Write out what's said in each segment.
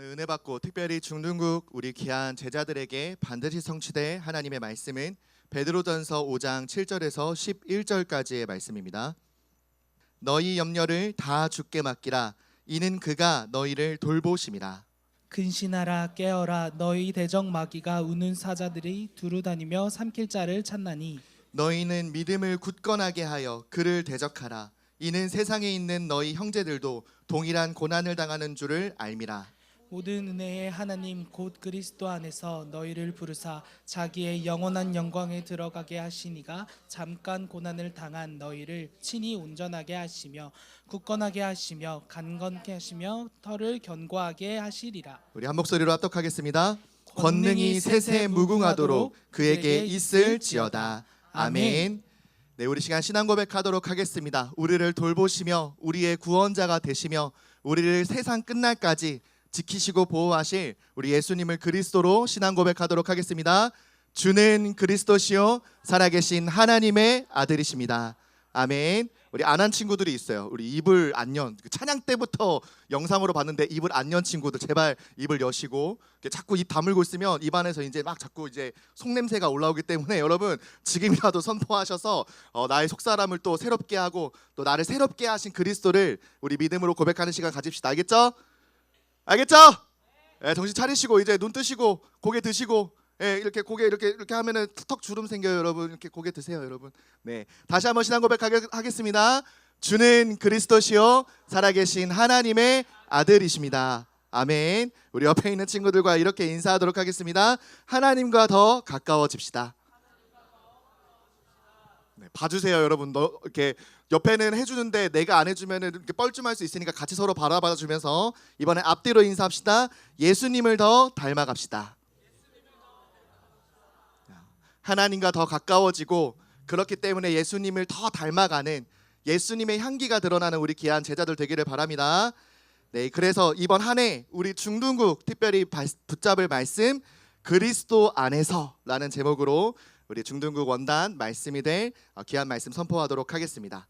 오늘 은혜 받고 특별히 중등국 우리 귀한 제자들에게 반드시 성취될 하나님의 말씀은 베드로전서 5장 7절에서 11절까지의 말씀입니다. 너희 염려를 다 주께 맡기라. 이는 그가 너희를 돌보심이라. 근신하라 깨어라 너희 대적 마귀가 우는 사자들이 두루 다니며 삼킬 자를 찾나니 너희는 믿음을 굳건하게 하여 그를 대적하라. 이는 세상에 있는 너희 형제들도 동일한 고난을 당하는 줄을 알미라. 모든 은혜의 하나님 곧 그리스도 안에서 너희를 부르사 자기의 영원한 영광에 들어가게 하시니가 잠깐 고난을 당한 너희를 친히 온전하게 하시며 굳건하게 하시며 강건케 하시며 털을 견고하게 하시리라. 우리 한 목소리로 합독하겠습니다. 권능이 세세 무궁하도록 그에게 있을지어다. 아멘. 네, 우리 시간 신앙 고백하도록 하겠습니다. 우리를 돌보시며 우리의 구원자가 되시며 우리를 세상 끝날까지 지키시고 보호하실 우리 예수님을 그리스도로 신앙 고백하도록 하겠습니다. 주는 그리스도시요 살아계신 하나님의 아들이십니다. 아멘. 우리 안 한 친구들이 있어요. 우리 입을 안연 찬양 때부터 영상으로 봤는데 입을 안연 친구들 제발 입을 여시고 자꾸 입 다물고 있으면 입안에서 이제 막 자꾸 이제 속냄새가 올라오기 때문에 여러분 지금이라도 선포하셔서 나의 속사람을 또 새롭게 하고 또 나를 새롭게 하신 그리스도를 우리 믿음으로 고백하는 시간 가집시다. 알겠죠? 알겠죠? 네, 정신 차리시고 이제 눈 뜨시고 고개 드시고 이렇게 고개 이렇게 하면은 턱 주름 생겨요, 여러분. 이렇게 고개 드세요, 여러분. 네, 다시 한번 신앙 고백하겠습니다. 주는 그리스도시요 살아계신 하나님의 아들이십니다. 아멘. 우리 옆에 있는 친구들과 이렇게 인사하도록 하겠습니다. 하나님과 더 가까워집시다. 네, 봐주세요, 여러분. 이렇게 옆에는 해주는데 내가 안 해주면은 이렇게 뻘쭘할 수 있으니까 같이 서로 바라봐주면서 이번에 앞뒤로 인사합시다. 예수님을 더 닮아갑시다. 하나님과 더 가까워지고 그렇기 때문에 예수님을 더 닮아가는 예수님의 향기가 드러나는 우리 귀한 제자들 되기를 바랍니다. 네, 그래서 이번 한 해 우리 중등국 특별히 붙잡을 말씀 그리스도 안에서라는 제목으로 우리 중등국 원단 말씀이 될 귀한 말씀 선포하도록 하겠습니다.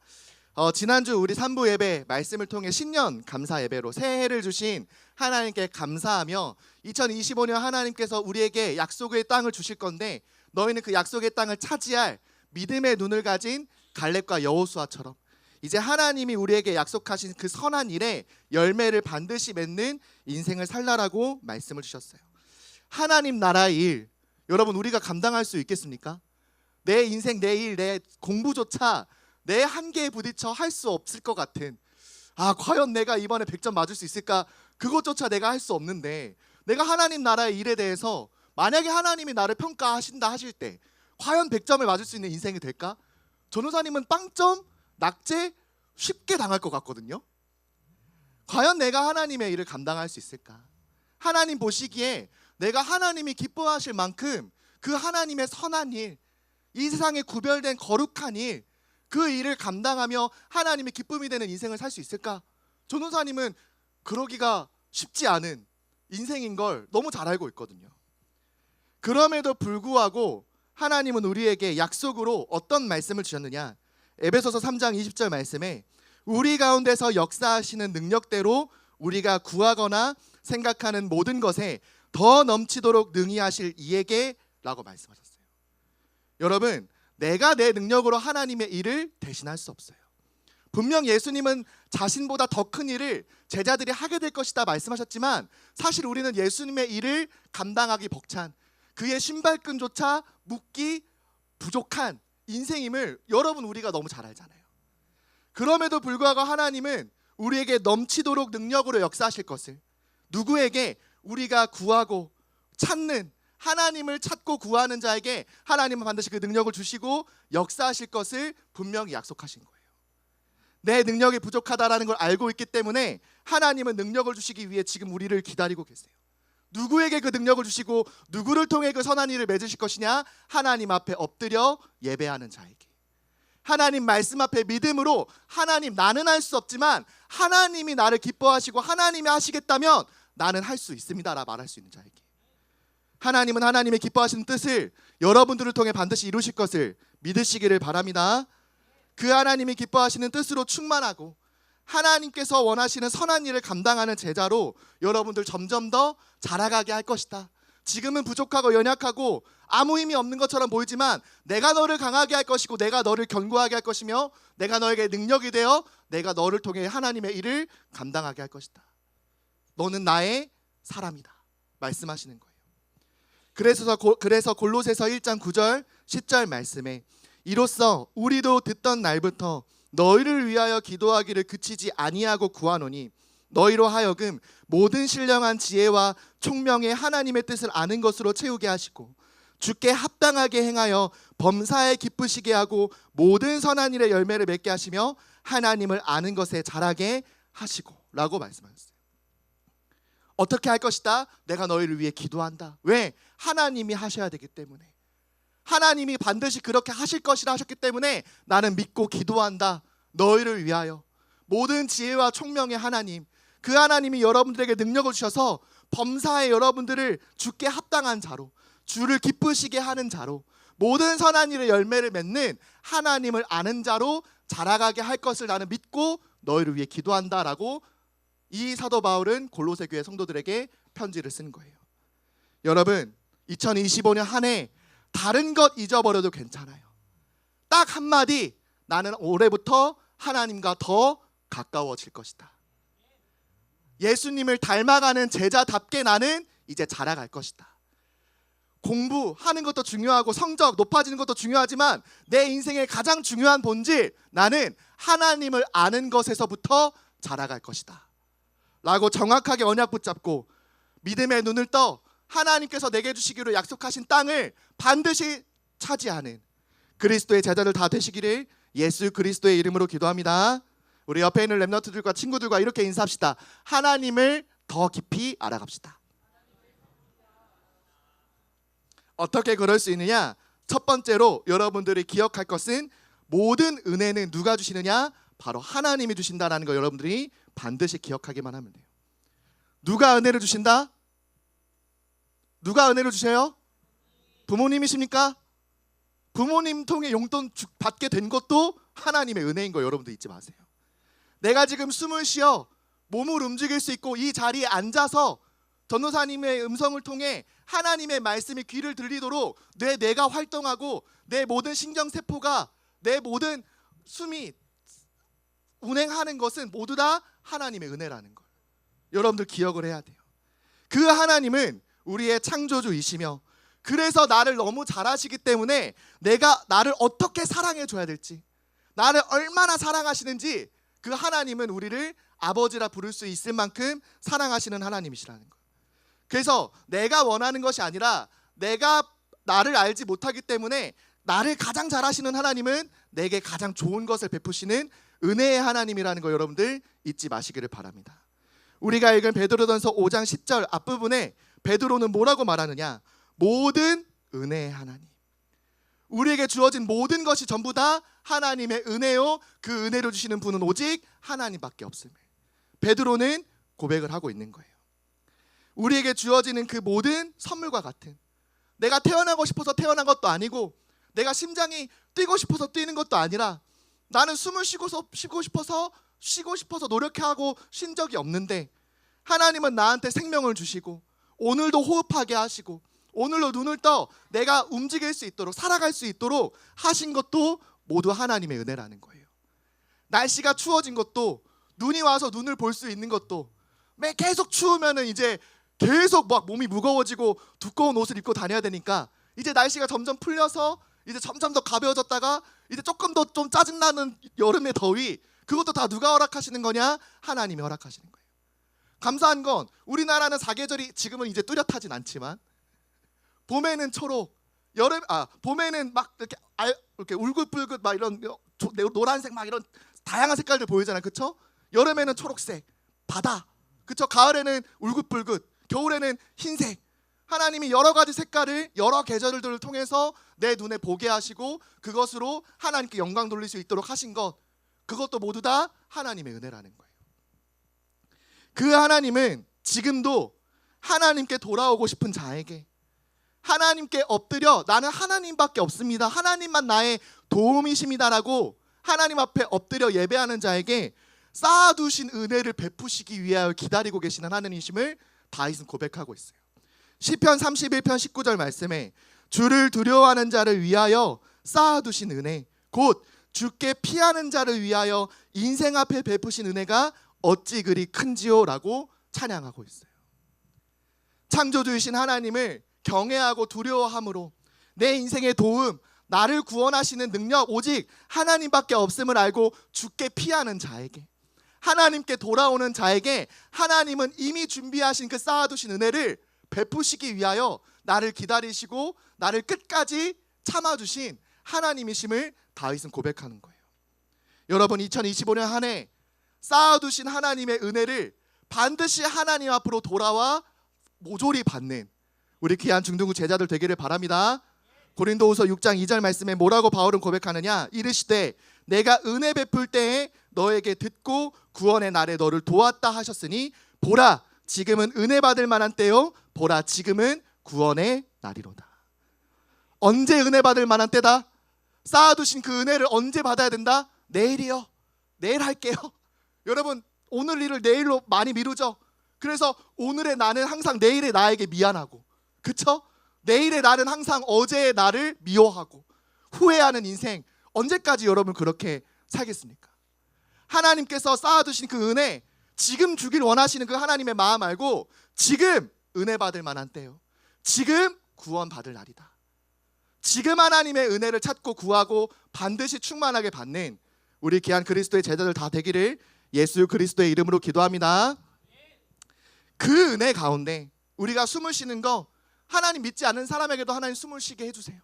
지난주 우리 3부 예배 말씀을 통해 신년 감사 예배로 새해를 주신 하나님께 감사하며 2025년 하나님께서 우리에게 약속의 땅을 주실 건데 너희는 그 약속의 땅을 차지할 믿음의 눈을 가진 갈렙과 여호수아처럼 이제 하나님이 우리에게 약속하신 그 선한 일에 열매를 반드시 맺는 인생을 살라라고 말씀을 주셨어요. 하나님 나라의 일 여러분 우리가 감당할 수 있겠습니까? 내 인생, 내 일, 내 공부조차 내 한계에 부딪혀 할 수 없을 것 같은 과연 내가 이번에 100점 맞을 수 있을까? 그것조차 내가 할 수 없는데 내가 하나님 나라의 일에 대해서 만약에 하나님이 나를 평가하신다 하실 때 과연 100점을 맞을 수 있는 인생이 될까? 전우사님은 빵점, 낙제 쉽게 당할 것 같거든요. 과연 내가 하나님의 일을 감당할 수 있을까? 하나님 보시기에 내가 하나님이 기뻐하실 만큼 그 하나님의 선한 일, 이 세상에 구별된 거룩한 일, 그 일을 감당하며 하나님의 기쁨이 되는 인생을 살 수 있을까? 전우사님은 그러기가 쉽지 않은 인생인 걸 너무 잘 알고 있거든요. 그럼에도 불구하고 하나님은 우리에게 약속으로 어떤 말씀을 주셨느냐? 에베소서 3장 20절 말씀에 우리 가운데서 역사하시는 능력대로 우리가 구하거나 생각하는 모든 것에 더 넘치도록 능히 하실 이에게 라고 말씀하셨어요. 여러분 내가 내 능력으로 하나님의 일을 대신할 수 없어요. 분명 예수님은 자신보다 더 큰 일을 제자들이 하게 될 것이다 말씀하셨지만 사실 우리는 예수님의 일을 감당하기 벅찬 그의 신발끈조차 묶기 부족한 인생임을 여러분 우리가 너무 잘 알잖아요. 그럼에도 불구하고 하나님은 우리에게 넘치도록 능력으로 역사하실 것을 누구에게 우리가 구하고 찾는 하나님을 찾고 구하는 자에게 하나님은 반드시 그 능력을 주시고 역사하실 것을 분명히 약속하신 거예요. 내 능력이 부족하다라는 걸 알고 있기 때문에 하나님은 능력을 주시기 위해 지금 우리를 기다리고 계세요. 누구에게 그 능력을 주시고 누구를 통해 그 선한 일을 맺으실 것이냐? 하나님 앞에 엎드려 예배하는 자에게 하나님 말씀 앞에 믿음으로 하나님 나는 할 수 없지만 하나님이 나를 기뻐하시고 하나님이 하시겠다면 나는 할 수 있습니다 라 말할 수 있는 자에게 하나님은 하나님의 기뻐하시는 뜻을 여러분들을 통해 반드시 이루실 것을 믿으시기를 바랍니다. 그 하나님이 기뻐하시는 뜻으로 충만하고 하나님께서 원하시는 선한 일을 감당하는 제자로 여러분들 점점 더 자라가게 할 것이다. 지금은 부족하고 연약하고 아무 힘이 없는 것처럼 보이지만 내가 너를 강하게 할 것이고 내가 너를 견고하게 할 것이며 내가 너에게 능력이 되어 내가 너를 통해 하나님의 일을 감당하게 할 것이다. 너는 나의 사람이다 말씀하시는 거예요. 그래서 골로새서 1장 9절 10절 말씀에 이로써 우리도 듣던 날부터 너희를 위하여 기도하기를 그치지 아니하고 구하노니 너희로 하여금 모든 신령한 지혜와 총명의 하나님의 뜻을 아는 것으로 채우게 하시고 주께 합당하게 행하여 범사에 기쁘시게 하고 모든 선한 일의 열매를 맺게 하시며 하나님을 아는 것에 자라게 하시고 라고 말씀하셨어요. 어떻게 할 것이다? 내가 너희를 위해 기도한다. 왜? 하나님이 하셔야 되기 때문에. 하나님이 반드시 그렇게 하실 것이라 하셨기 때문에 나는 믿고 기도한다. 너희를 위하여. 모든 지혜와 총명의 하나님, 그 하나님이 여러분들에게 능력을 주셔서 범사에 여러분들을 주께 합당한 자로, 주를 기쁘시게 하는 자로, 모든 선한 일의 열매를 맺는 하나님을 아는 자로 자라가게 할 것을 나는 믿고 너희를 위해 기도한다라고 이 사도 바울은 골로새 교회 성도들에게 편지를 쓴 거예요. 여러분, 2025년 한 해 다른 것 잊어버려도 괜찮아요. 딱 한마디, 나는 올해부터 하나님과 더 가까워질 것이다. 예수님을 닮아가는 제자답게 나는 이제 자라갈 것이다. 공부하는 것도 중요하고 성적 높아지는 것도 중요하지만 내 인생의 가장 중요한 본질, 나는 하나님을 아는 것에서부터 자라갈 것이다 라고 정확하게 언약 붙잡고 믿음의 눈을 떠 하나님께서 내게 주시기로 약속하신 땅을 반드시 차지하는 그리스도의 제자들 다 되시기를 예수 그리스도의 이름으로 기도합니다. 우리 옆에 있는 랩너트들과 친구들과 이렇게 인사합시다. 하나님을 더 깊이 알아갑시다. 어떻게 그럴 수 있느냐? 첫 번째로 여러분들이 기억할 것은 모든 은혜는 누가 주시느냐? 바로 하나님이 주신다라는 거 여러분들이 반드시 기억하기만 하면 돼요. 누가 은혜를 주신다? 누가 은혜를 주세요? 부모님이십니까? 부모님 통해 용돈 받게 된 것도 하나님의 은혜인 거 여러분들 잊지 마세요. 내가 지금 숨을 쉬어 몸을 움직일 수 있고 이 자리에 앉아서 전도사님의 음성을 통해 하나님의 말씀이 귀를 들리도록 뇌가 활동하고 내 모든 신경세포가 내 모든 숨이 운행하는 것은 모두 다 하나님의 은혜라는 걸 여러분들 기억을 해야 돼요. 그 하나님은 우리의 창조주이시며 그래서 나를 너무 잘하시기 때문에 내가 나를 어떻게 사랑해 줘야 될지, 나를 얼마나 사랑하시는지 그 하나님은 우리를 아버지라 부를 수 있을 만큼 사랑하시는 하나님이시라는 거예요. 그래서 내가 원하는 것이 아니라 내가 나를 알지 못하기 때문에 나를 가장 잘하시는 하나님은 내게 가장 좋은 것을 베푸시는 은혜의 하나님이라는 거 여러분들 잊지 마시기를 바랍니다. 우리가 읽은 베드로전서 5장 10절 앞부분에 베드로는 뭐라고 말하느냐? 모든 은혜의 하나님. 우리에게 주어진 모든 것이 전부 다 하나님의 은혜요, 그 은혜를 주시는 분은 오직 하나님밖에 없음을 베드로는 고백을 하고 있는 거예요. 우리에게 주어지는 그 모든 선물과 같은, 내가 태어나고 싶어서 태어난 것도 아니고 내가 심장이 뛰고 싶어서 뛰는 것도 아니라 나는 숨을 쉬고 싶어서 노력하고 쉰 적이 없는데 하나님은 나한테 생명을 주시고 오늘도 호흡하게 하시고 오늘도 눈을 떠 내가 움직일 수 있도록 살아갈 수 있도록 하신 것도 모두 하나님의 은혜라는 거예요. 날씨가 추워진 것도, 눈이 와서 눈을 볼 수 있는 것도, 계속 추우면은 이제 계속 막 몸이 무거워지고 두꺼운 옷을 입고 다녀야 되니까 이제 날씨가 점점 풀려서 이제 점점 더 가벼워졌다가 이제 조금 더 좀 짜증나는 여름의 더위, 그것도 다 누가 허락하시는 거냐? 하나님이 허락하시는 거예요. 감사한 건 우리나라는 사계절이 지금은 이제 뚜렷하진 않지만 봄에는 초록, 봄에는 막 이렇게 울긋불긋 막 이런 노란색 막 이런 다양한 색깔들 보이잖아요, 그렇죠? 여름에는 초록색, 바다, 그렇죠? 가을에는 울긋불긋, 겨울에는 흰색. 하나님이 여러 가지 색깔을 여러 계절들을 통해서 내 눈에 보게 하시고 그것으로 하나님께 영광 돌릴 수 있도록 하신 것, 그것도 모두 다 하나님의 은혜라는 거예요. 그 하나님은 지금도 하나님께 돌아오고 싶은 자에게, 하나님께 엎드려 나는 하나님밖에 없습니다, 하나님만 나의 도움이십니다라고 하나님 앞에 엎드려 예배하는 자에게 쌓아두신 은혜를 베푸시기 위하여 기다리고 계시는 하나님이심을 다윗은 고백하고 있어요. 시편 31편 19절 말씀에 주를 두려워하는 자를 위하여 쌓아두신 은혜, 곧 주께 피하는 자를 위하여 인생 앞에 베푸신 은혜가 어찌 그리 큰지요? 라고 찬양하고 있어요. 창조주이신 하나님을 경외하고 두려워함으로 내 인생의 도움, 나를 구원하시는 능력 오직 하나님밖에 없음을 알고 주께 피하는 자에게, 하나님께 돌아오는 자에게 하나님은 이미 준비하신 그 쌓아두신 은혜를 베푸시기 위하여 나를 기다리시고 나를 끝까지 참아주신 하나님이심을 다윗은 고백하는 거예요. 여러분, 2025년 한 해 쌓아두신 하나님의 은혜를 반드시 하나님 앞으로 돌아와 모조리 받는 우리 귀한 중등부 제자들 되기를 바랍니다. 고린도후서 6장 2절 말씀에 뭐라고 바울은 고백하느냐? 이르시되 내가 은혜 베풀 때에 너에게 듣고 구원의 날에 너를 도왔다 하셨으니 보라 지금은 은혜 받을 만한 때요 보라 지금은 구원의 날이로다. 언제 은혜 받을 만한 때다? 쌓아두신 그 은혜를 언제 받아야 된다? 내일이요. 내일 할게요. 여러분, 오늘 일을 내일로 많이 미루죠. 그래서 오늘의 나는 항상 내일의 나에게 미안하고, 그쵸? 내일의 나는 항상 어제의 나를 미워하고 후회하는 인생, 언제까지 여러분 그렇게 살겠습니까? 하나님께서 쌓아두신 그 은혜, 지금 주길 원하시는 그 하나님의 마음 알고 지금 은혜 받을 만한 때요, 지금 구원 받을 날이다. 지금 하나님의 은혜를 찾고 구하고 반드시 충만하게 받는 우리 귀한 그리스도의 제자들 다 되기를 예수 그리스도의 이름으로 기도합니다. 그 은혜 가운데 우리가 숨을 쉬는 거, 하나님 믿지 않는 사람에게도 하나님 숨을 쉬게 해주세요.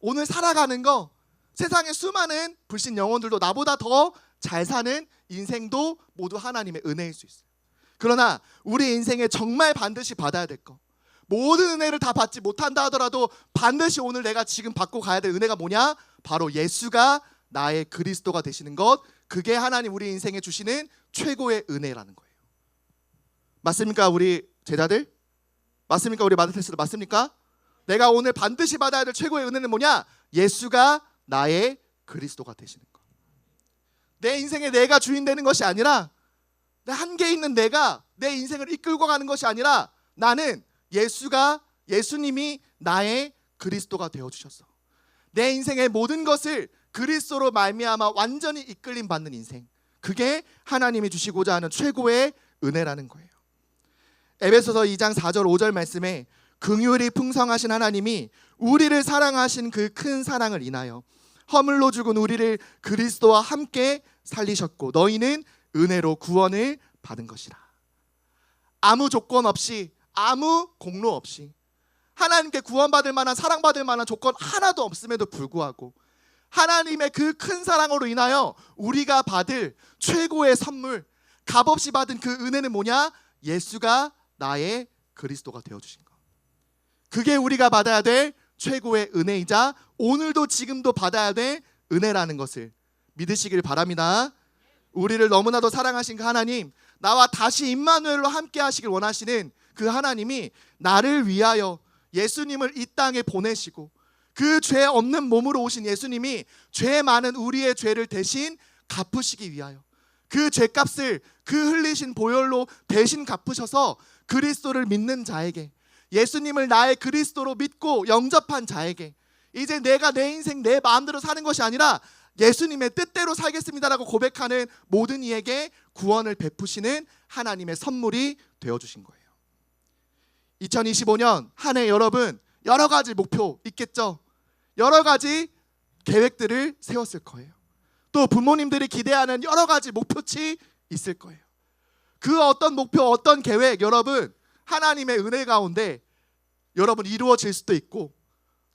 오늘 살아가는 거, 세상의 수많은 불신 영혼들도 나보다 더 잘 사는 인생도 모두 하나님의 은혜일 수 있어요. 그러나 우리 인생에 정말 반드시 받아야 될 거, 모든 은혜를 다 받지 못한다 하더라도 반드시 오늘 내가 지금 받고 가야 될 은혜가 뭐냐? 바로 예수가 나의 그리스도가 되시는 것, 그게 하나님 우리 인생에 주시는 최고의 은혜라는 거예요. 맞습니까 우리 제자들? 맞습니까 우리 마더테스들? 맞습니까? 내가 오늘 반드시 받아야 될 최고의 은혜는 뭐냐? 예수가 나의 그리스도가 되시는 것. 내 인생에 내가 주인 되는 것이 아니라, 내 한계 있는 내가 내 인생을 이끌고 가는 것이 아니라, 나는 예수님이 나의 그리스도가 되어주셔서 내 인생의 모든 것을 그리스도로 말미암아 완전히 이끌림 받는 인생, 그게 하나님이 주시고자 하는 최고의 은혜라는 거예요. 에베소서 2장 4절 5절 말씀에 긍휼이 풍성하신 하나님이 우리를 사랑하신 그 큰 사랑을 인하여 허물로 죽은 우리를 그리스도와 함께 살리셨고 너희는 은혜로 구원을 받은 것이라. 아무 조건 없이, 아무 공로 없이 하나님께 구원받을 만한, 사랑받을 만한 조건 하나도 없음에도 불구하고 하나님의 그 큰 사랑으로 인하여 우리가 받을 최고의 선물, 값없이 받은 그 은혜는 뭐냐? 예수가 나의 그리스도가 되어주신 것. 그게 우리가 받아야 될 최고의 은혜이자 오늘도 지금도 받아야 될 은혜라는 것을 믿으시길 바랍니다. 우리를 너무나도 사랑하신 그 하나님, 나와 다시 임마누엘로 함께 하시길 원하시는 그 하나님이 나를 위하여 예수님을 이 땅에 보내시고 그 죄 없는 몸으로 오신 예수님이 죄 많은 우리의 죄를 대신 갚으시기 위하여 그 죄값을 그 흘리신 보혈로 대신 갚으셔서 그리스도를 믿는 자에게, 예수님을 나의 그리스도로 믿고 영접한 자에게 이제 내가 내 인생 내 마음대로 사는 것이 아니라 예수님의 뜻대로 살겠습니다라고 고백하는 모든 이에게 구원을 베푸시는 하나님의 선물이 되어주신 거예요. 2025년 한 해 여러분 여러 가지 목표 있겠죠? 여러 가지 계획들을 세웠을 거예요. 또 부모님들이 기대하는 여러 가지 목표치 있을 거예요. 그 어떤 목표, 어떤 계획 여러분 하나님의 은혜 가운데 여러분 이루어질 수도 있고,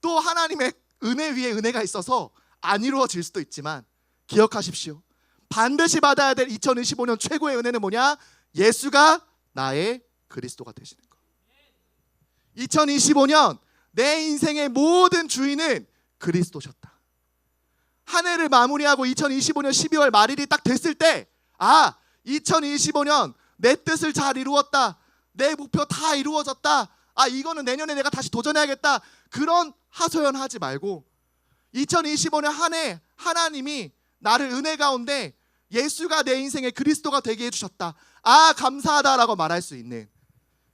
또 하나님의 은혜 위에 은혜가 있어서 안 이루어질 수도 있지만 기억하십시오. 반드시 받아야 될 2025년 최고의 은혜는 뭐냐? 예수가 나의 그리스도가 되시는 것. 2025년 내 인생의 모든 주인은 그리스도셨다. 한 해를 마무리하고 2025년 12월 말일이 딱 됐을 때, 2025년 내 뜻을 잘 이루었다, 내 목표 다 이루어졌다, 이거는 내년에 내가 다시 도전해야겠다, 그런 하소연하지 말고 2025년 한 해 하나님이 나를 은혜 가운데 예수가 내 인생의 그리스도가 되게 해주셨다. 아, 감사하다라고 말할 수 있는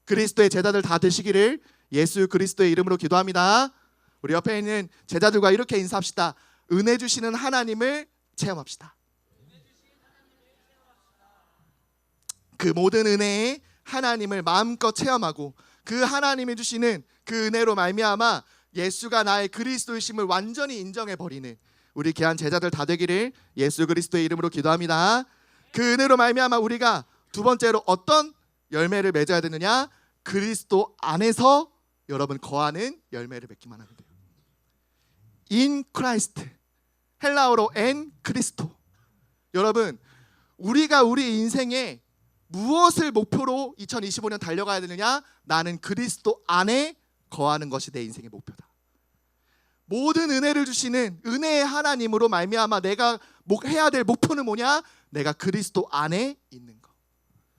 그리스도의 제자들 다 되시기를 예수 그리스도의 이름으로 기도합니다. 우리 옆에 있는 제자들과 이렇게 인사합시다. 은혜 주시는 하나님을 체험합시다. 그 모든 은혜의 하나님을 마음껏 체험하고 그 하나님이 주시는 그 은혜로 말미암아 예수가 나의 그리스도이심을 완전히 인정해버리는 우리 귀한 제자들 다 되기를 예수 그리스도의 이름으로 기도합니다. 그 은혜로 말미암아 우리가 두 번째로 어떤 열매를 맺어야 되느냐? 그리스도 안에서 여러분 거하는 열매를 맺기만 하면 돼요. In Christ, 헬라어로 en 크리스토. 여러분, 우리가 우리 인생에 무엇을 목표로 2025년 달려가야 되느냐? 나는 그리스도 안에 거하는 것이 내 인생의 목표다. 모든 은혜를 주시는 은혜의 하나님으로 말미암아 내가 해야 될 목표는 뭐냐? 내가 그리스도 안에 있는 것.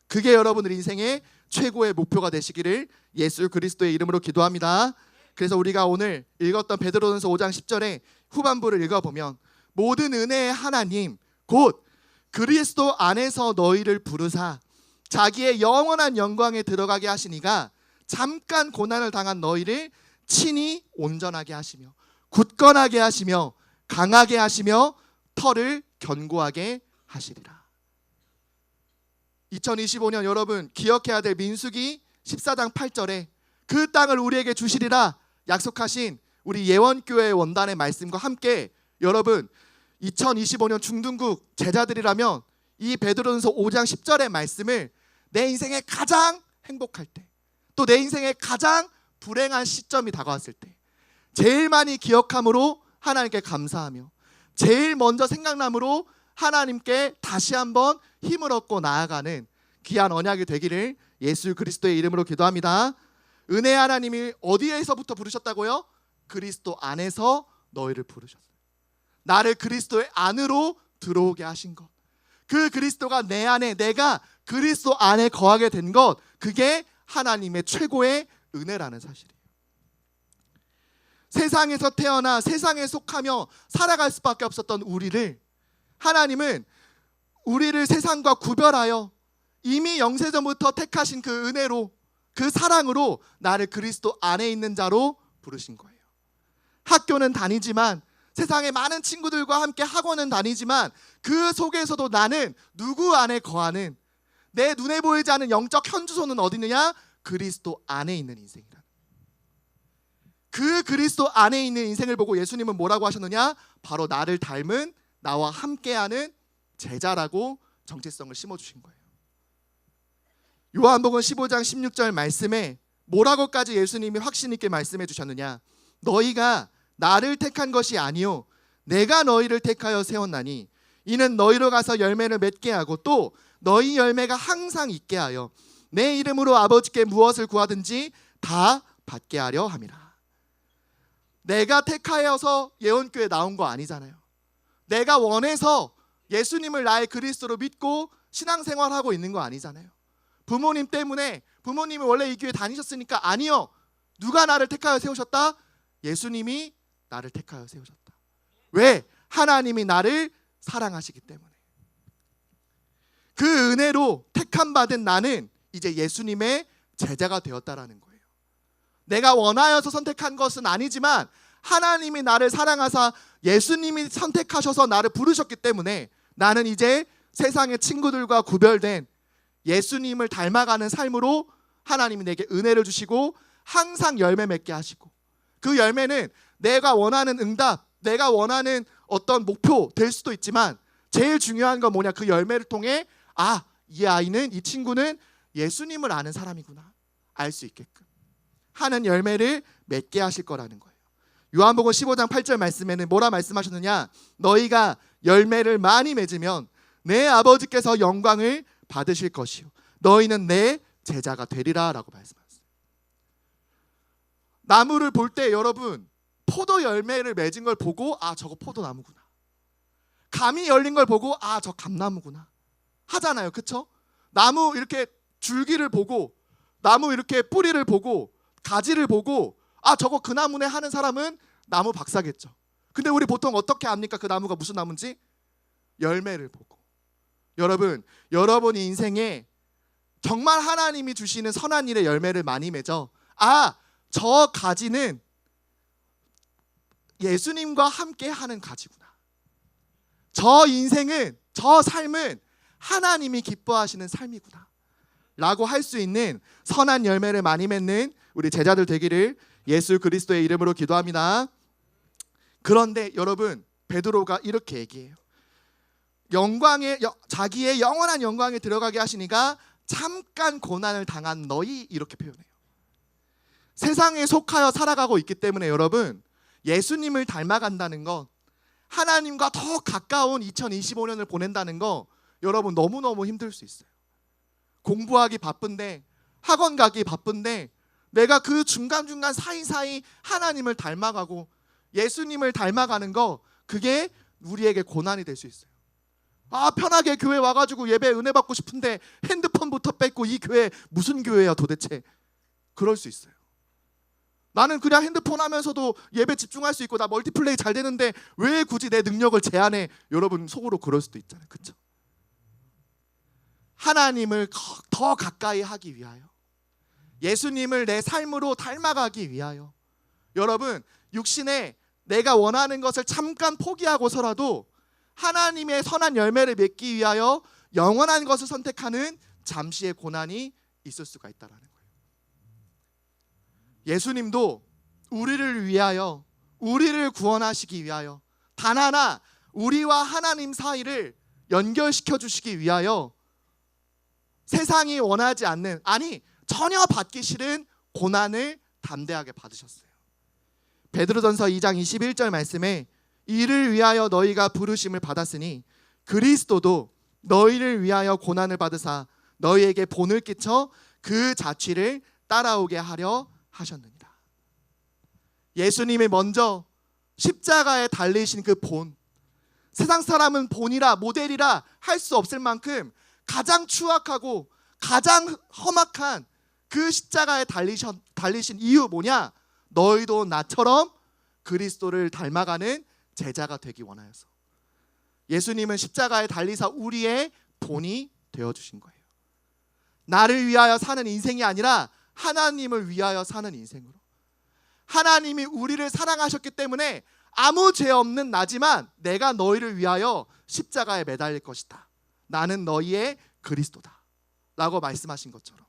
그게 여러분들 인생의 최고의 목표가 되시기를 예수 그리스도의 이름으로 기도합니다. 그래서 우리가 오늘 읽었던 베드로전서 5장 10절의 후반부를 읽어보면 모든 은혜의 하나님 곧 그리스도 안에서 너희를 부르사 자기의 영원한 영광에 들어가게 하시니가 잠깐 고난을 당한 너희를 친히 온전하게 하시며 굳건하게 하시며 강하게 하시며 터를 견고하게 하시리라. 2025년 여러분 기억해야 될 민수기 14장 8절에 그 땅을 우리에게 주시리라 약속하신 우리 예원교회 원단의 말씀과 함께 여러분 2025년 중등국 제자들이라면 이 베드로전서 5장 10절의 말씀을 내 인생의 가장 행복할 때 또 내 인생의 가장 불행한 시점이 다가왔을 때 제일 많이 기억함으로 하나님께 감사하며 제일 먼저 생각남으로 하나님께 다시 한번 힘을 얻고 나아가는 귀한 언약이 되기를 예수 그리스도의 이름으로 기도합니다. 은혜 하나님이 어디에서부터 부르셨다고요? 그리스도 안에서 너희를 부르셨어요. 나를 그리스도의 안으로 들어오게 하신 것. 그 그리스도가 내 안에 내가 그리스도 안에 거하게 된 것 그게 하나님의 최고의 은혜라는 사실이에요. 세상에서 태어나 세상에 속하며 살아갈 수밖에 없었던 우리를 하나님은 우리를 세상과 구별하여 이미 영세전부터 택하신 그 은혜로 그 사랑으로 나를 그리스도 안에 있는 자로 부르신 거예요. 학교는 다니지만 세상에 많은 친구들과 함께 학원은 다니지만 그 속에서도 나는 누구 안에 거하는 내 눈에 보이지 않는 영적 현주소는 어디느냐? 그리스도 안에 있는 인생이다. 그 그리스도 안에 있는 인생을 보고 예수님은 뭐라고 하셨느냐? 바로 나를 닮은 나와 함께하는 제자라고 정체성을 심어주신 거예요. 요한복음 15장 16절 말씀에 뭐라고까지 예수님이 확신 있게 말씀해 주셨느냐? 너희가 나를 택한 것이 아니요 내가 너희를 택하여 세웠나니 이는 너희로 가서 열매를 맺게 하고 또 너희 열매가 항상 있게 하여 내 이름으로 아버지께 무엇을 구하든지 다 받게 하려 함이라. 내가 택하여서 예원교회 나온 거 아니잖아요. 내가 원해서 예수님을 나의 그리스도로 믿고 신앙생활하고 있는 거 아니잖아요. 부모님 때문에 부모님이 원래 이 교회 다니셨으니까 아니요. 누가 나를 택하여 세우셨다? 예수님이 나를 택하여 세우셨다. 왜? 하나님이 나를 사랑하시기 때문에. 그 은혜로 택함 받은 나는 이제 예수님의 제자가 되었다라는 거예요. 내가 원하여서 선택한 것은 아니지만 하나님이 나를 사랑하사 예수님이 선택하셔서 나를 부르셨기 때문에 나는 이제 세상의 친구들과 구별된 예수님을 닮아가는 삶으로 하나님이 내게 은혜를 주시고 항상 열매 맺게 하시고 그 열매는 내가 원하는 응답, 내가 원하는 어떤 목표 될 수도 있지만 제일 중요한 건 뭐냐? 그 열매를 통해 아, 이 아이는 이 친구는 예수님을 아는 사람이구나 알 수 있게끔 하는 열매를 맺게 하실 거라는 거예요. 요한복음 15장 8절 말씀에는 뭐라 말씀하셨느냐? 너희가 열매를 많이 맺으면 내 아버지께서 영광을 받으실 것이요 너희는 내 제자가 되리라 라고 말씀하셨어요. 나무를 볼 때 여러분 포도 열매를 맺은 걸 보고 아 저거 포도나무구나, 감이 열린 걸 보고 아 저 감나무구나 하잖아요. 그쵸? 나무 이렇게 줄기를 보고 나무 이렇게 뿌리를 보고 가지를 보고 아 저거 그 나무네 하는 사람은 나무 박사겠죠. 근데 우리 보통 어떻게 압니까? 그 나무가 무슨 나무인지? 열매를 보고. 여러분, 여러분이 인생에 정말 하나님이 주시는 선한 일의 열매를 많이 맺어. 저 가지는 예수님과 함께 하는 가지구나. 저 인생은, 저 삶은 하나님이 기뻐하시는 삶이구나 라고 할 수 있는 선한 열매를 많이 맺는 우리 제자들 되기를 예수 그리스도의 이름으로 기도합니다. 그런데 여러분, 베드로가 이렇게 얘기해요. 자기의 영원한 영광에 들어가게 하시니까 잠깐 고난을 당한 너희, 이렇게 표현해요. 세상에 속하여 살아가고 있기 때문에 여러분, 예수님을 닮아간다는 것, 하나님과 더 가까운 2025년을 보낸다는 거 여러분 너무너무 힘들 수 있어요. 공부하기 바쁜데, 학원 가기 바쁜데, 내가 그 중간중간 사이사이 하나님을 닮아가고 예수님을 닮아가는 거, 그게 우리에게 고난이 될 수 있어요. 편하게 교회 와가지고 예배 은혜 받고 싶은데 핸드폰부터 뺏고 이 교회 무슨 교회야 도대체. 그럴 수 있어요. 나는 그냥 핸드폰 하면서도 예배 집중할 수 있고 나 멀티플레이 잘 되는데 왜 굳이 내 능력을 제한해. 여러분 속으로 그럴 수도 있잖아요. 그렇죠? 하나님을 더 가까이 하기 위하여, 예수님을 내 삶으로 닮아가기 위하여, 여러분 육신에 내가 원하는 것을 잠깐 포기하고서라도 하나님의 선한 열매를 맺기 위하여 영원한 것을 선택하는 잠시의 고난이 있을 수가 있다는 거예요. 예수님도 우리를 위하여, 우리를 구원하시기 위하여, 단 하나 우리와 하나님 사이를 연결시켜 주시기 위하여 세상이 원하지 않는, 전혀 받기 싫은 고난을 담대하게 받으셨어요. 베드로전서 2장 21절 말씀에 이를 위하여 너희가 부르심을 받았으니 그리스도도 너희를 위하여 고난을 받으사 너희에게 본을 끼쳐 그 자취를 따라오게 하려 하셨느니라. 예수님이 먼저 십자가에 달리신 그 본, 세상 사람은 본이라 모델이라 할 수 없을 만큼 가장 추악하고 가장 험악한 그 십자가에 달리신 이유 뭐냐? 너희도 나처럼 그리스도를 닮아가는 제자가 되기 원하여서. 예수님은 십자가에 달리사 우리의 본이 되어주신 거예요. 나를 위하여 사는 인생이 아니라 하나님을 위하여 사는 인생으로. 하나님이 우리를 사랑하셨기 때문에 아무 죄 없는 나지만 내가 너희를 위하여 십자가에 매달릴 것이다. 나는 너희의 그리스도다 라고 말씀하신 것처럼,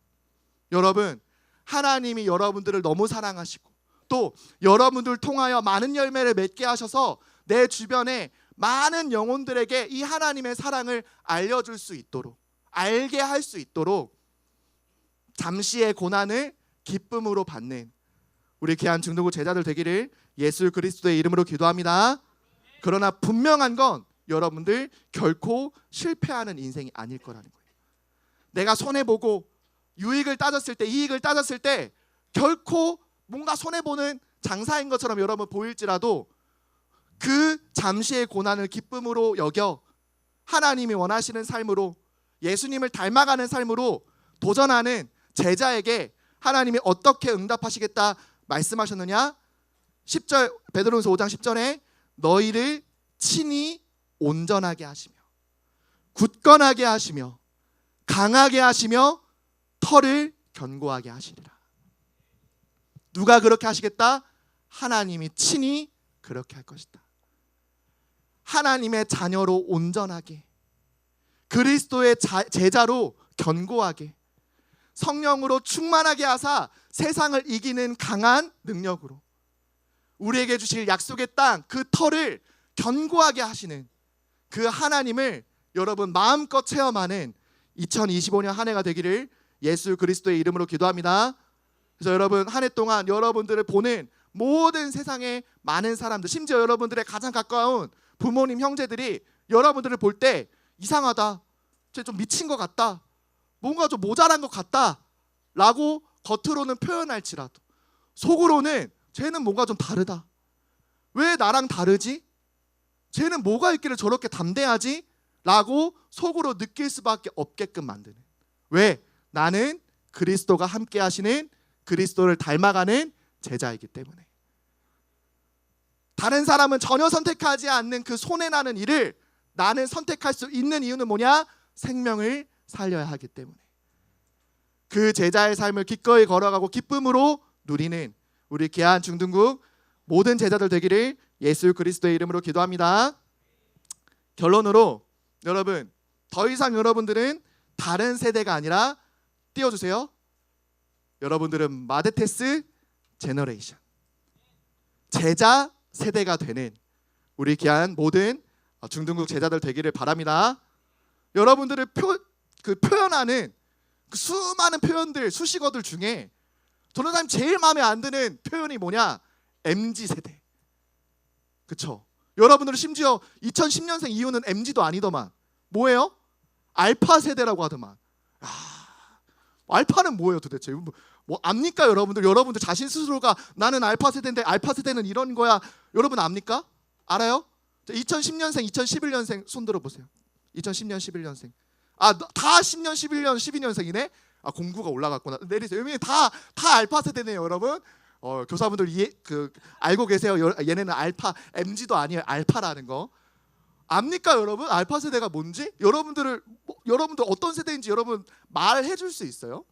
여러분 하나님이 여러분들을 너무 사랑하시고 또 여러분들 통하여 많은 열매를 맺게 하셔서 내 주변에 많은 영혼들에게 이 하나님의 사랑을 알려줄 수 있도록, 알게 할 수 있도록 잠시의 고난을 기쁨으로 받는 우리 귀한 중동구 제자들 되기를 예수 그리스도의 이름으로 기도합니다. 그러나 분명한 건 여러분들 결코 실패하는 인생이 아닐 거라는 거예요. 내가 손해보고 유익을 따졌을 때, 이익을 따졌을 때 결코 뭔가 손해보는 장사인 것처럼 여러분 보일지라도 그 잠시의 고난을 기쁨으로 여겨 하나님이 원하시는 삶으로, 예수님을 닮아가는 삶으로 도전하는 제자에게 하나님이 어떻게 응답하시겠다 말씀하셨느냐? 10절, 베드로전서 5장 10절에 너희를 친히 온전하게 하시며 굳건하게 하시며 강하게 하시며 털을 견고하게 하시리라. 누가 그렇게 하시겠다? 하나님이 친히 그렇게 할 것이다. 하나님의 자녀로 온전하게, 그리스도의 제자로 견고하게, 성령으로 충만하게 하사 세상을 이기는 강한 능력으로 우리에게 주실 약속의 땅, 그 터를 견고하게 하시는 그 하나님을 여러분 마음껏 체험하는 2025년 한 해가 되기를 예수 그리스도의 이름으로 기도합니다. 그래서 여러분 한 해 동안 여러분들을 보는 모든 세상의 많은 사람들, 심지어 여러분들의 가장 가까운 부모님, 형제들이 여러분들을 볼 때 이상하다, 쟤 좀 미친 것 같다, 뭔가 좀 모자란 것 같다 라고 겉으로는 표현할지라도 속으로는 쟤는 뭔가 좀 다르다, 왜 나랑 다르지? 쟤는 뭐가 있기를 저렇게 담대하지? 라고 속으로 느낄 수밖에 없게끔 만드는, 왜? 나는 그리스도가 함께 하시는, 그리스도를 닮아가는 제자이기 때문에. 다른 사람은 전혀 선택하지 않는 그 손해나는 일을 나는 선택할 수 있는 이유는 뭐냐? 생명을 살려야 하기 때문에 그 제자의 삶을 기꺼이 걸어가고 기쁨으로 누리는 우리 귀한 중등국 모든 제자들 되기를 예수 그리스도의 이름으로 기도합니다. 결론으로 여러분, 더 이상 여러분들은 다른 세대가 아니라 띄워주세요. 여러분들은 마데테스 제너레이션, 제자 세대가 되는 우리 귀한 모든 중등국 제자들 되기를 바랍니다. 여러분들을 표현하는 그 수많은 표현들, 수식어들 중에 전도사님 제일 마음에 안 드는 표현이 뭐냐? MZ 세대. 그쵸? 여러분들은 심지어 2010년생 이후는 MZ도 아니더만 뭐예요? 알파 세대라고 하더만. 알파는 뭐예요 도대체? 뭐 압니까 여러분들? 여러분들 자신 스스로가 나는 알파 세대인데 알파 세대는 이런 거야. 여러분 압니까? 알아요? 2010년생, 2011년생 손 들어보세요. 2010년, 11년생. 다 10년, 11년, 12년생이네. 공구가 올라갔구나. 내리세요. 다 알파 세대네요, 여러분. 교사분들 알고 계세요? 얘네는 알파, MZ도 아니에요. 알파라는 거. 압니까, 여러분? 알파 세대가 뭔지? 여러분들 어떤 세대인지 여러분 말해 줄 수 있어요?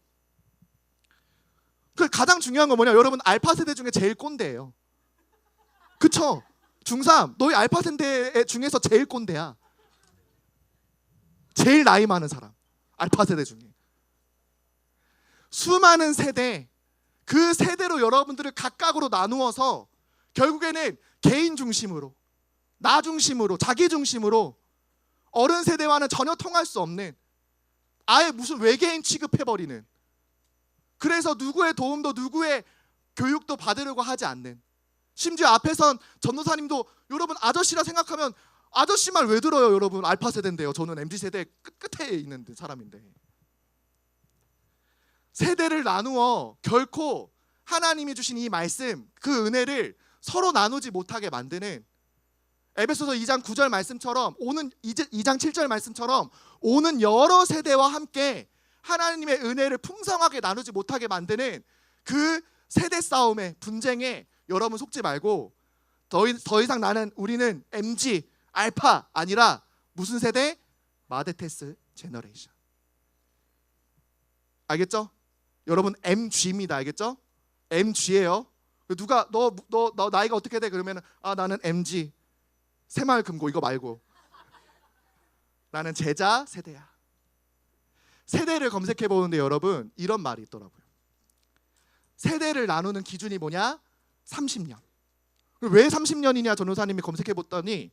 그 가장 중요한 건 뭐냐? 여러분 알파 세대 중에 제일 꼰대예요. 그쵸? 중3 너희 알파 세대 중에서 제일 꼰대야. 제일 나이 많은 사람. 알파 세대 중에. 수많은 세대, 그 세대로 여러분들을 각각으로 나누어서 결국에는 개인 중심으로, 나 중심으로, 자기 중심으로 어른 세대와는 전혀 통할 수 없는 아예 무슨 외계인 취급해버리는, 그래서 누구의 도움도 누구의 교육도 받으려고 하지 않는, 심지어 앞에선 전도사님도 여러분 아저씨라 생각하면 아저씨 말 왜 들어요 여러분? 알파 세대인데요. 저는 MZ세대 끝에 있는 사람인데. 세대를 나누어 결코 하나님이 주신 이 말씀, 그 은혜를 서로 나누지 못하게 만드는, 에베소서 2장 9절 말씀처럼 오는 2장 7절 말씀처럼 오는 여러 세대와 함께 하나님의 은혜를 풍성하게 나누지 못하게 만드는 그 세대 싸움에, 분쟁에 여러분 속지 말고 더 이상 우리는 MG, 알파 아니라 무슨 세대? 마데테스 제너레이션. 알겠죠? 여러분 MG입니다. 알겠죠? MG예요. 누가 너 나이가 어떻게 돼? 그러면 나는 MG. 새마을 금고 이거 말고 나는 제자 세대야. 세대를 검색해 보는데 여러분 이런 말이 있더라고요. 세대를 나누는 기준이 뭐냐? 30년. 왜 30년이냐? 전도사님이 검색해 봤더니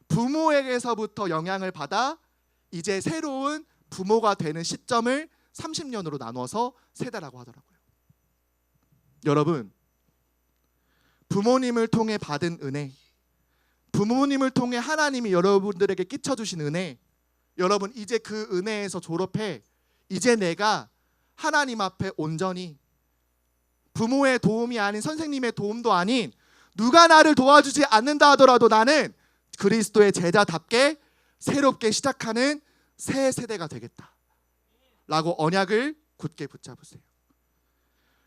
부모에게서부터 영향을 받아 이제 새로운 부모가 되는 시점을 30년으로 나눠서 세대라고 하더라고요. 여러분, 부모님을 통해 받은 은혜, 부모님을 통해 하나님이 여러분들에게 끼쳐주신 은혜, 여러분 이제 그 은혜에서 졸업해 이제 내가 하나님 앞에 온전히 부모의 도움이 아닌, 선생님의 도움도 아닌, 누가 나를 도와주지 않는다 하더라도 나는 그리스도의 제자답게 새롭게 시작하는 새 세대가 되겠다 라고 언약을 굳게 붙잡으세요.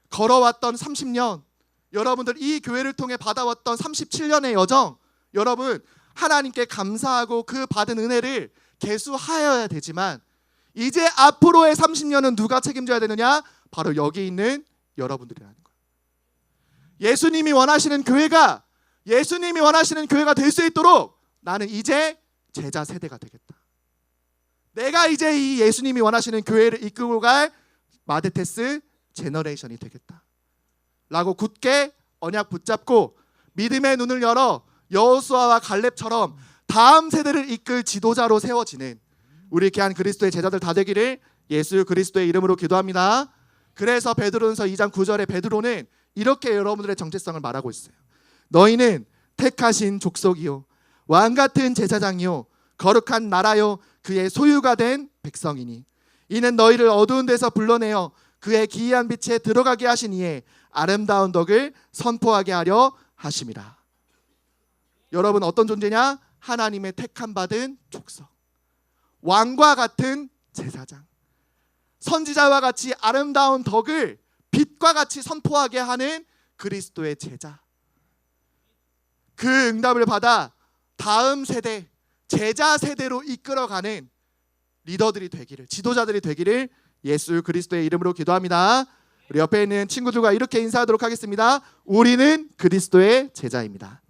걸어왔던 30년, 여러분들 이 교회를 통해 받아왔던 37년의 여정, 여러분 하나님께 감사하고 그 받은 은혜를 계수하여야 되지만 이제 앞으로의 30년은 누가 책임져야 되느냐? 바로 여기 있는 여러분들이라는 거예요. 예수님이 원하시는 교회가 될 수 있도록 나는 이제 제자 세대가 되겠다. 내가 이제 이 예수님이 원하시는 교회를 이끌고 갈 마데테스 제너레이션이 되겠다 라고 굳게 언약 붙잡고 믿음의 눈을 열어 여호수아와 갈렙처럼 다음 세대를 이끌 지도자로 세워지는 우리 귀한 그리스도의 제자들 다 되기를 예수 그리스도의 이름으로 기도합니다. 그래서 베드로전서 2장 9절에 베드로는 이렇게 여러분들의 정체성을 말하고 있어요. 너희는 택하신 족속이요 왕같은 제사장이요 거룩한 나라요 그의 소유가 된 백성이니 이는 너희를 어두운 데서 불러내어 그의 기이한 빛에 들어가게 하신 이의 아름다운 덕을 선포하게 하려 하심이라. 여러분 어떤 존재냐? 하나님의 택함 받은 족속, 왕과 같은 제사장, 선지자와 같이 아름다운 덕을 빛과 같이 선포하게 하는 그리스도의 제자. 그 응답을 받아 다음 세대, 제자 세대로 이끌어가는 리더들이 되기를, 지도자들이 되기를 예수 그리스도의 이름으로 기도합니다. 우리 옆에 있는 친구들과 이렇게 인사하도록 하겠습니다. 우리는 그리스도의 제자입니다.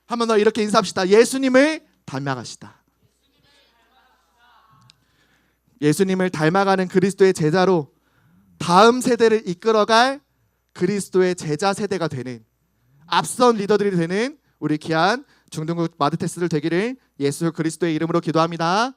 한 번 더 이렇게 인사합시다. 예수님을 닮아가시다. 예수님을 닮아가는 그리스도의 제자로 다음 세대를 이끌어갈 그리스도의 제자 세대가 되는 앞선 리더들이 되는 우리 귀한 중등부 마드테스들 되기를 예수 그리스도의 이름으로 기도합니다.